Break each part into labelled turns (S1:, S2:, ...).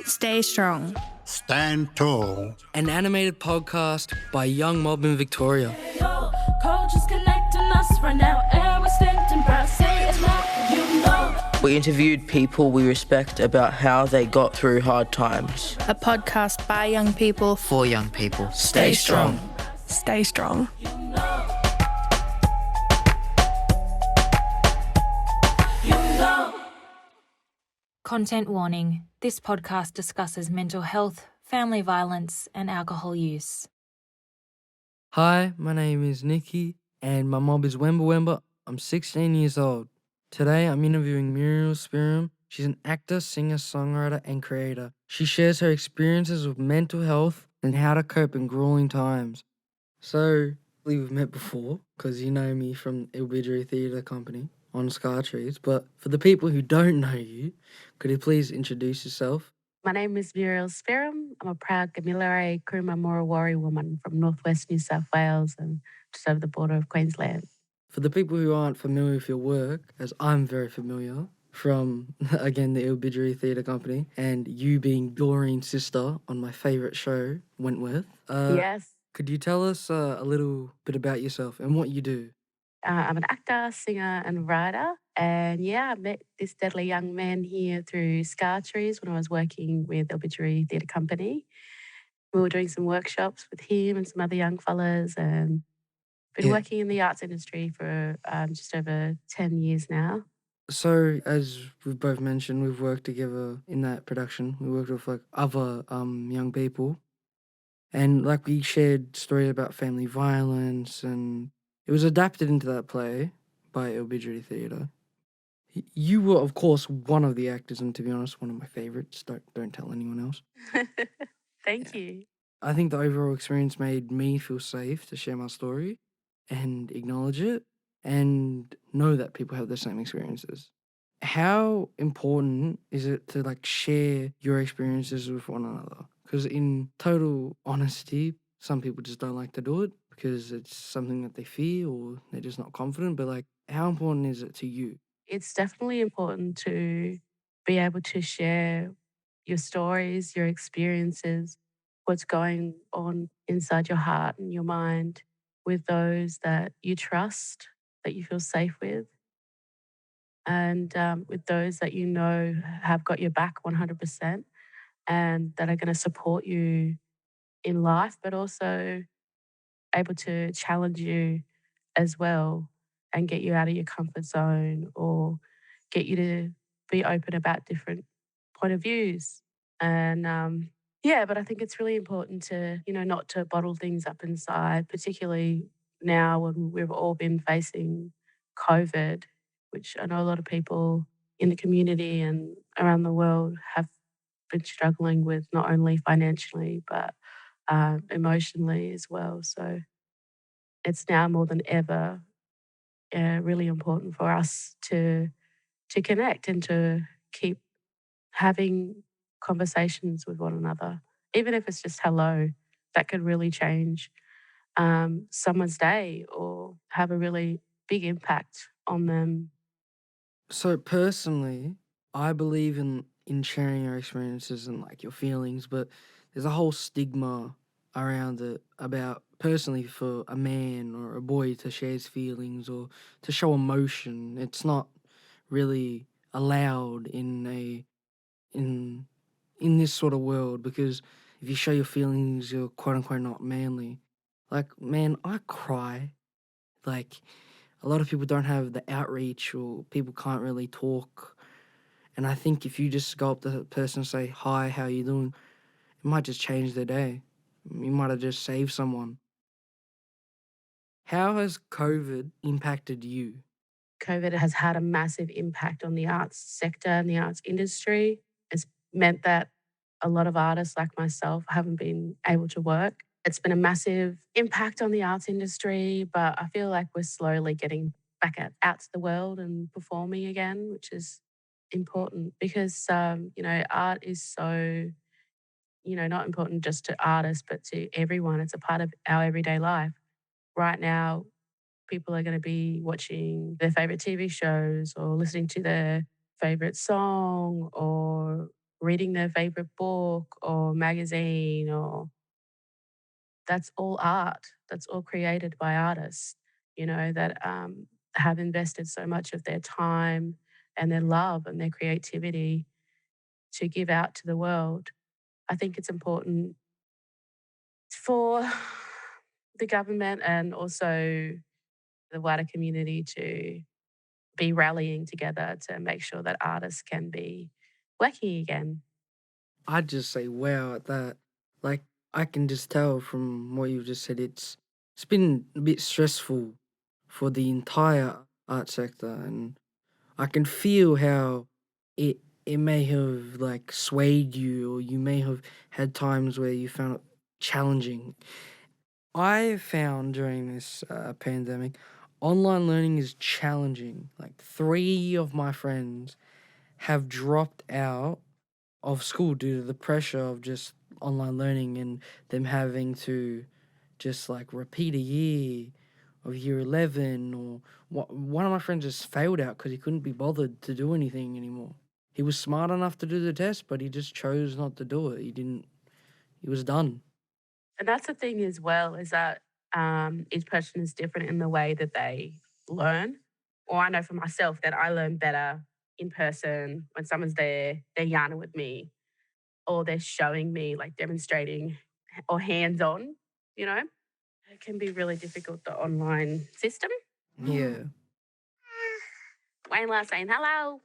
S1: Stay strong.
S2: Stand tall.
S3: An animated podcast by a young mob in Victoria.
S4: Cultures connecting us right now, and we're standing proud. Say it loud, you know.
S5: We interviewed people we respect about how they got through hard times.
S1: A podcast by young people
S6: For young people.
S5: Stay strong.
S1: Stay strong.
S7: Content warning. This podcast discusses mental health, family violence, and alcohol use.
S3: Hi, my name is Nikki, and my mob is Wemba Wemba. I'm 16 years old. Today I'm interviewing Maurial Spearim. She's an actor, singer, songwriter, and creator. She shares her experiences with mental health and how to cope in grueling times. So, we've met before, because you know me from Ilbidgery Theatre Company on Scar Trees, but for the people who don't know you, could you please introduce yourself?
S8: My name is Maurial Spearim. I'm a proud Gamilaraay Kuruma Morawari woman from northwest New South Wales and just over the border of Queensland.
S3: For the people who aren't familiar with your work, as I'm very familiar, from, again, the Ilbidgery Theatre Company, and you being Doreen's sister on my favourite show, Wentworth.
S8: Yes.
S3: Could you tell us a little bit about yourself and what you do?
S8: I'm an actor, singer and writer. And I met this deadly young man here through Scar Trees when I was working with Ilbidgery Theatre Company. We were doing some workshops with him and some other young fellas and been working in the arts industry for just over 10 years now.
S3: So, as we've both mentioned, we've worked together in that production. We worked with other young people. And we shared stories about family violence, and it was adapted into that play by Ilbidgery Theatre. You were, of course, one of the actors, and to be honest, one of my favourites. Don't tell anyone else.
S8: Thank you.
S3: I think the overall experience made me feel safe to share my story and acknowledge it and know that people have the same experiences. How important is it to share your experiences with one another? Because in total honesty, some people just don't like to do it because it's something that they fear or they're just not confident. But how important is it to you?
S8: It's definitely important to be able to share your stories, your experiences, what's going on inside your heart and your mind with those that you trust, that you feel safe with, and with those that you know have got your back 100% and that are going to support you in life, but also able to challenge you as well and get you out of your comfort zone or get you to be open about different point of views. And but I think it's really important to, not to bottle things up inside, particularly now when we've all been facing COVID, which I know a lot of people in the community and around the world have been struggling with, not only financially, but emotionally as well. So it's now more than ever really important for us to connect and to keep having conversations with one another, even if it's just hello. That could really change someone's day or have a really big impact on them.
S3: So personally, I believe in sharing your experiences and your feelings, but there's a whole stigma around it about personally for a man or a boy to share his feelings or to show emotion. It's not really allowed in this sort of world because if you show your feelings, you're quote unquote not manly. Man, I cry. A lot of people don't have the outreach or people can't really talk. And I think if you just go up to the person and say, hi, how you doing? It might just change their day. You might have just saved someone. How has COVID impacted you?
S8: COVID has had a massive impact on the arts sector and the arts industry. It's meant that a lot of artists like myself haven't been able to work. It's been a massive impact on the arts industry, but I feel like we're slowly getting back out to the world and performing again, which is important because, art is so, not important just to artists, but to everyone. It's a part of our everyday life. Right now, people are going to be watching their favorite TV shows or listening to their favorite song or reading their favorite book or magazine, or that's all art. That's all created by artists, that have invested so much of their time and their love and their creativity to give out to the world. I think it's important for the government and also the wider community to be rallying together to make sure that artists can be working again.
S3: I'd just say wow at that. Like, I can just tell from what you've just said, it's been a bit stressful for the entire art sector, and I can feel how it may have like swayed you, or you may have had times where you found it challenging. I found during this pandemic, online learning is challenging. Like, 3 of my friends have dropped out of school due to the pressure of just online learning and them having to just like repeat a year of year 11, or one of my friends just failed out because he couldn't be bothered to do anything anymore. He was smart enough to do the test, but he just chose not to do it. He was done.
S8: And that's the thing as well, is that each person is different in the way that they learn. Or I know for myself that I learn better in person when someone's there, they're yarning with me, or they're showing me, like demonstrating or hands on, you know? It can be really difficult, the online system.
S3: Yeah.
S8: Wayne saying hello.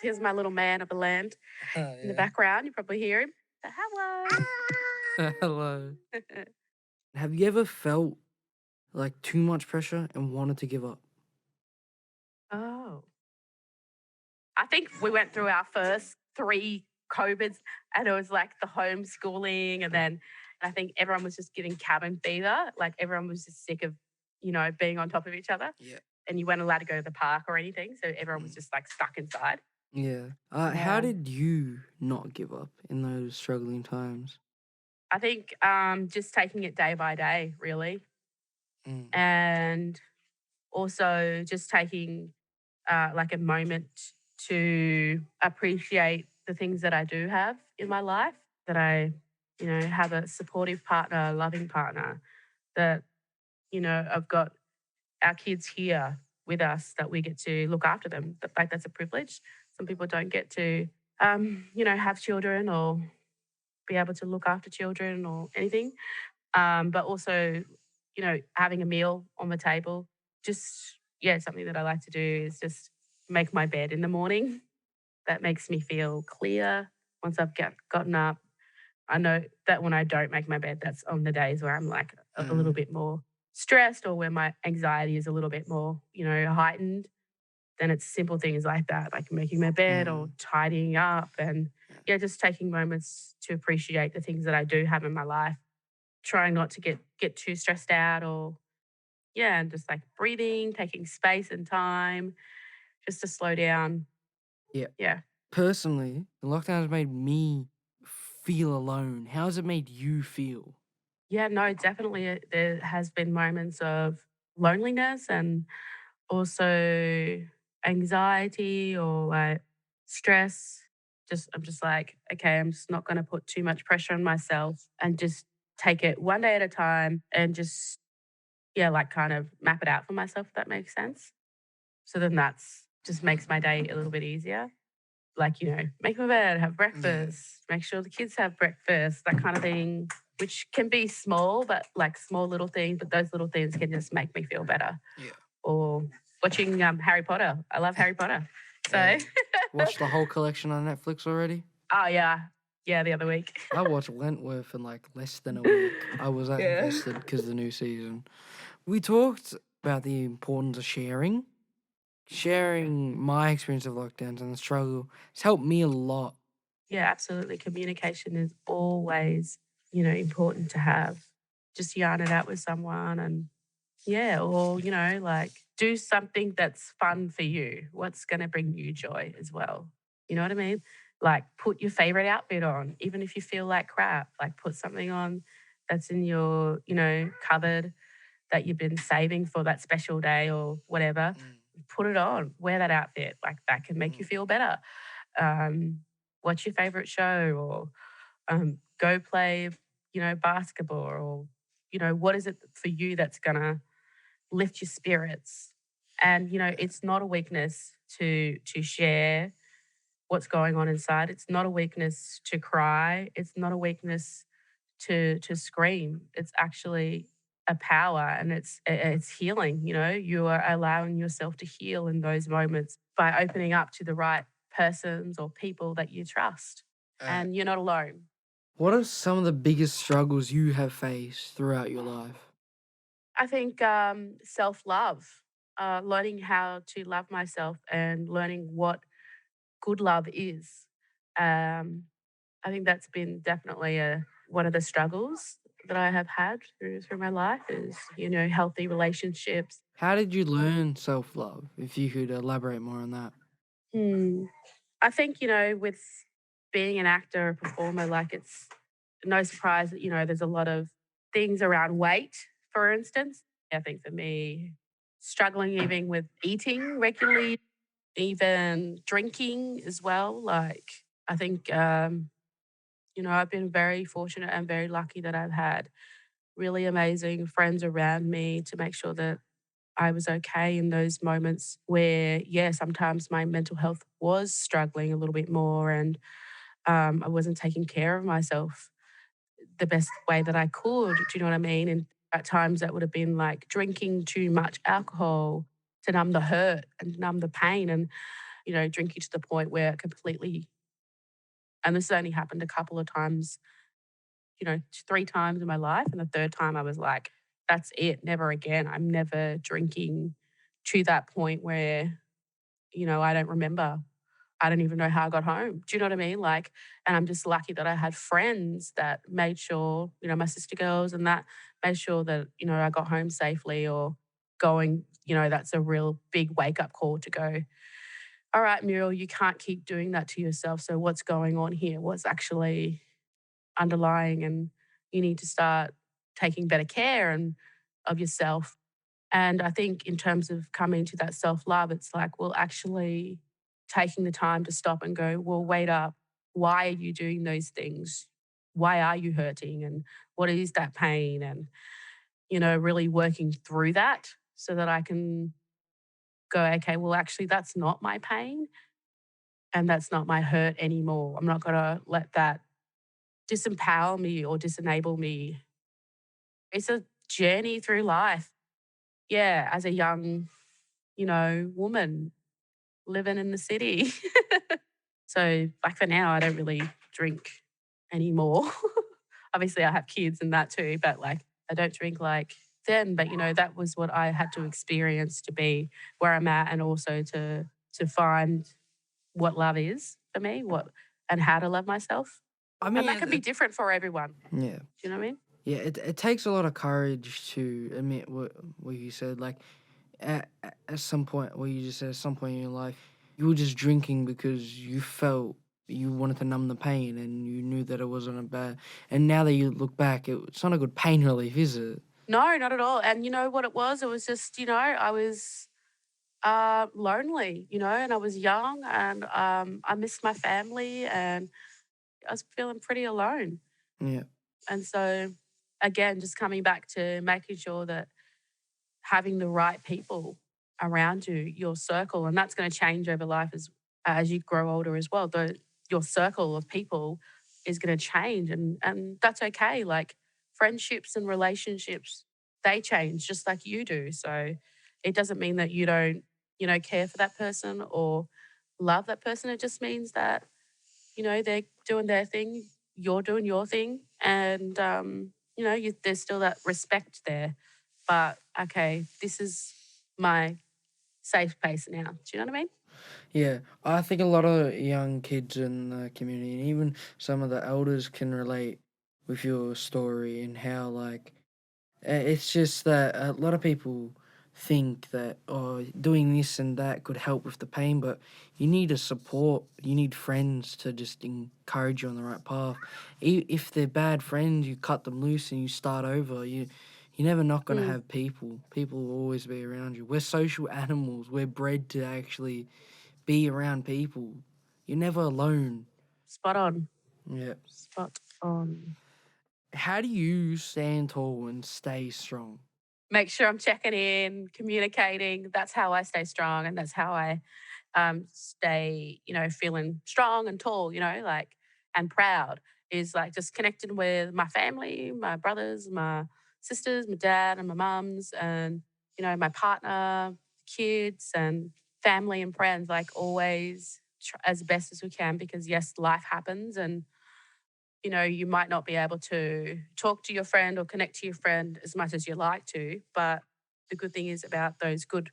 S8: Here's my little man of the land in the background. You probably hear him. Hello.
S3: Hello. Have you ever felt like too much pressure and wanted to give up?
S8: Oh. I think we went through our first 3 COVIDs, and it was like the homeschooling, and then I think everyone was just getting cabin fever. Like, everyone was just sick of, being on top of each other.
S3: Yeah.
S8: And you weren't allowed to go to the park or anything. So everyone was just like stuck inside.
S3: Yeah. How
S8: Yeah.
S3: did you not give up in those struggling times?
S8: I think just taking it day by day, really.
S3: Mm.
S8: And also just taking like a moment to appreciate the things that I do have in my life, that I, have a supportive partner, a loving partner, that, I've got our kids here with us, that we get to look after them. Like, that's a privilege. Some people don't get to, have children or be able to look after children or anything. But also, having a meal on the table. Just, something that I like to do is just make my bed in the morning. That makes me feel clear once I've gotten up. I know that when I don't make my bed, that's on the days where I'm like a little bit more stressed, or where my anxiety is a little bit more, heightened. Then it's simple things like that, like making my bed or tidying up, and just taking moments to appreciate the things that I do have in my life. Trying not to get too stressed out, or and just like breathing, taking space and time just to slow down.
S3: Yeah.
S8: Yeah.
S3: Personally, the lockdown has made me feel alone. How has it made you feel?
S8: Yeah, no, definitely there has been moments of loneliness, and also anxiety, or like stress. I'm just like, okay, I'm just not going to put too much pressure on myself, and just take it one day at a time, and just, like kind of map it out for myself, if that makes sense. So then that's just makes my day a little bit easier. Like, make my bed, have breakfast, make sure the kids have breakfast, that kind of thing, which can be small, but like small little things, but those little things can just make me feel better.
S3: Yeah.
S8: Or watching Harry Potter. I love Harry Potter. So,
S3: Yeah. Watched the whole collection on Netflix already?
S8: oh, yeah. Yeah, the other week.
S3: I watched Wentworth in like less than a week. I was that invested because of the new season. We talked about the importance of sharing. Sharing my experience of lockdowns and the struggle has helped me a lot.
S8: Yeah, absolutely. Communication is always, important to have. Just yarn it out with someone, and or, like do something that's fun for you. What's going to bring you joy as well? You know what I mean? Like, put your favorite outfit on, even if you feel like crap. Like, put something on that's in your, cupboard, that you've been saving for that special day or whatever. Put it on, wear that outfit. Like, that can make you feel better. what's your favorite show, or go play, basketball, or, what is it for you that's going to lift your spirits? And, it's not a weakness to share what's going on inside. It's not a weakness to cry. It's not a weakness to scream. It's actually a power, and it's healing. You are allowing yourself to heal in those moments by opening up to the right persons or people that you trust. And you're not alone.
S3: What are some of the biggest struggles you have faced throughout your life?
S8: I think self-love, learning how to love myself and learning what good love is. Um, I think that's been definitely one of the struggles that I have had through my life is, healthy relationships.
S3: How did you learn self-love? If you could elaborate more on that.
S8: Hmm. I think, with being an actor, a performer, like it's no surprise that, there's a lot of things around weight, for instance. I think for me, struggling even with eating regularly, even drinking as well. Like, I think, I've been very fortunate and very lucky that I've had really amazing friends around me to make sure that I was okay in those moments where, yeah, sometimes my mental health was struggling a little bit more, and I wasn't taking care of myself the best way that I could. Do you know what I mean? And at times that would have been like drinking too much alcohol to numb the hurt and numb the pain, and, drinking to the point where it completely, and this has only happened a couple of times, 3 times in my life. And the third time I was like, that's it, never again. I'm never drinking to that point where, I don't remember. I don't even know how I got home. Do you know what I mean? Like, and I'm just lucky that I had friends that made sure, my sister girls and that made sure that, I got home safely, or going, that's a real big wake up call to go, all right, Muriel, you can't keep doing that to yourself. So what's going on here? What's actually underlying? And you need to start taking better care of yourself. And I think in terms of coming to that self-love, it's like, well, actually taking the time to stop and go, well, wait up. Why are you doing those things? Why are you hurting? And what is that pain? And, really working through that so that I can go, okay, well, actually, that's not my pain and that's not my hurt anymore. I'm not going to let that disempower me or disenable me. It's a journey through life. Yeah, as a young, woman living in the city. So, like for now, I don't really drink anymore. Obviously, I have kids and that too, but like I don't drink like then. But that was what I had to experience to be where I'm at, and also to find what love is for me, and how to love myself.
S3: I mean,
S8: And that can be different for everyone.
S3: yeah.
S8: Do you know what I mean?
S3: Yeah, it takes a lot of courage to admit what you said. Like, at some point, what you just said, at some point in your life, you were just drinking because you felt you wanted to numb the pain and you knew that it wasn't a bad. And now that you look back, it's not a good pain relief, is it?
S8: No, not at all. And you know what it was? It was just, I was lonely, and I was young, and I missed my family, and I was feeling pretty alone.
S3: Yeah.
S8: And so, again, just coming back to making sure that having the right people around you, your circle, and that's going to change over life as you grow older as well. Your circle of people is going to change, and that's okay. Like friendships and relationships, they change just like you do. So it doesn't mean that you don't, care for that person or love that person. It just means that, they're doing their thing, you're doing your thing, and there's still that respect there. But okay, this is my safe place now. Do you know what I mean?
S3: Yeah, I think a lot of young kids in the community and even some of the elders can relate with your story and how, like, it's just that a lot of people think that, oh, doing this and that could help with the pain, but you need a support, you need friends to just encourage you on the right path. If they're bad friends, you cut them loose and you start over. You're never not going to have people. People will always be around you. We're social animals. We're bred to actually be around people. You're never alone.
S8: spot on.
S3: Yeah.
S8: Spot on.
S3: How do you stand tall and stay strong?
S8: Make sure I'm checking in, communicating. That's how I stay strong, and that's how I stay, feeling strong and tall, and proud. Is like just connecting with my family, my brothers, my sisters, my dad, and my mums, and my partner, kids, and family and friends. Like always, as best as we can, because yes, life happens, and you might not be able to talk to your friend or connect to your friend as much as you like to. But the good thing is about those good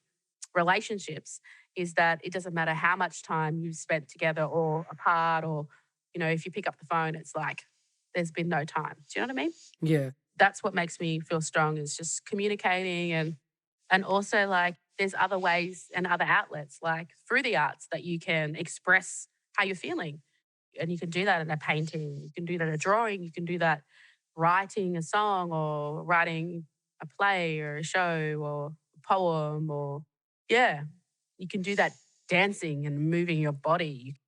S8: relationships is that it doesn't matter how much time you've spent together or apart, or, if you pick up the phone, it's like there's been no time. Do you know what I mean?
S3: Yeah.
S8: That's what makes me feel strong, is just communicating, and also like there's other ways and other outlets like through the arts that you can express how you're feeling. And you can do that in a painting, you can do that in a drawing, you can do that writing a song or writing a play or a show or a poem, or you can do that dancing and moving your body.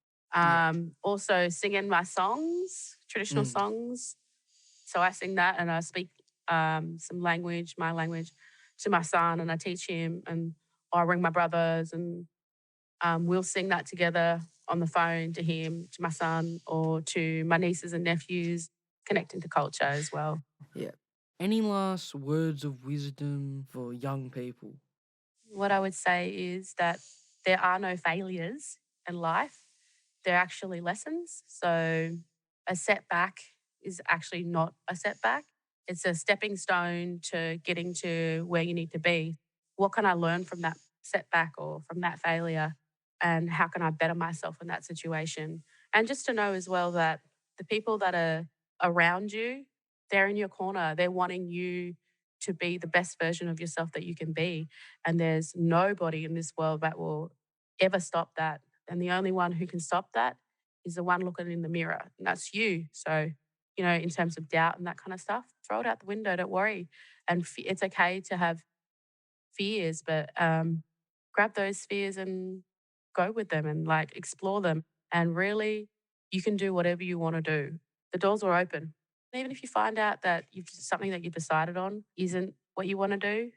S8: Also singing my songs, traditional songs. So I sing that, and I speak some language, my language, to my son, and I teach him, and I ring my brothers, and we'll sing that together on the phone to him, to my son, or to my nieces and nephews, connecting to culture as well.
S3: Yeah. Any last words of wisdom for young people?
S8: What I would say is that there are no failures in life. They're actually lessons. So a setback is actually not a setback. It's a stepping stone to getting to where you need to be. What can I learn from that setback or from that failure? And how can I better myself in that situation? And just to know as well that the people that are around you, they're in your corner. They're wanting you to be the best version of yourself that you can be. And there's nobody in this world that will ever stop that. And the only one who can stop that is the one looking in the mirror, and that's you. So, in terms of doubt and that kind of stuff, throw it out the window. Don't worry. And it's okay to have fears, but grab those fears and go with them and like explore them. And really, you can do whatever you want to do. The doors are open. And even if you find out that something that you've decided on isn't what you want to do,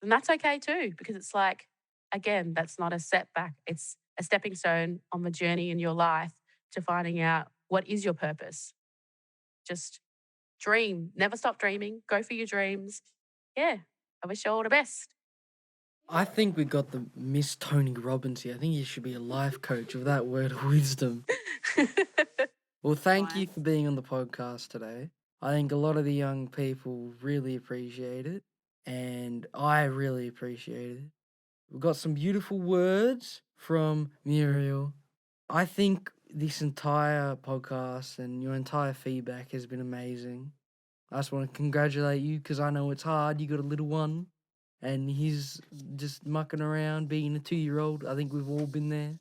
S8: then that's okay too, because it's like, again, that's not a setback. It's a stepping stone on the journey in your life to finding out what is your purpose. Just dream. Never stop dreaming. Go for your dreams. Yeah, I wish you all the best.
S3: I think we got the Miss Tony Robbins here. I think you should be a life coach of that word of wisdom. Well, thank you for being on the podcast today. I think a lot of the young people really appreciate it, and I really appreciate it. We've got some beautiful words from Maurial. I think this entire podcast and your entire feedback has been amazing. I just want to congratulate you because I know it's hard. You got a little one and he's just mucking around being a 2-year-old. I think we've all been there.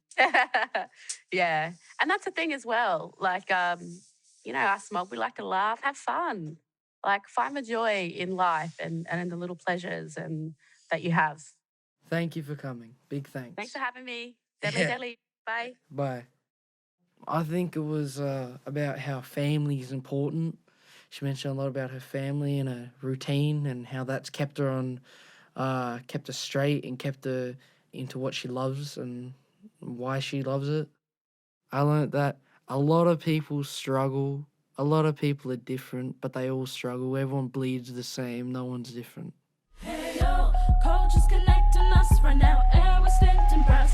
S8: Yeah. And that's the thing as well. Like, us mob, we like to laugh, have fun. Like, find the joy in life and in the little pleasures and that you have.
S3: Thank you for coming. Big thanks.
S8: Thanks for having me. Deadly. Bye.
S3: Bye. I think it was about how family is important. She mentioned a lot about her family and her routine and how that's kept her on, kept her straight and kept her into what she loves and why she loves it. I learned that a lot of people struggle. A lot of people are different, but they all struggle. Everyone bleeds the same. No one's different.
S4: Hey yo, culture's connecting us right now, and we're standing proud.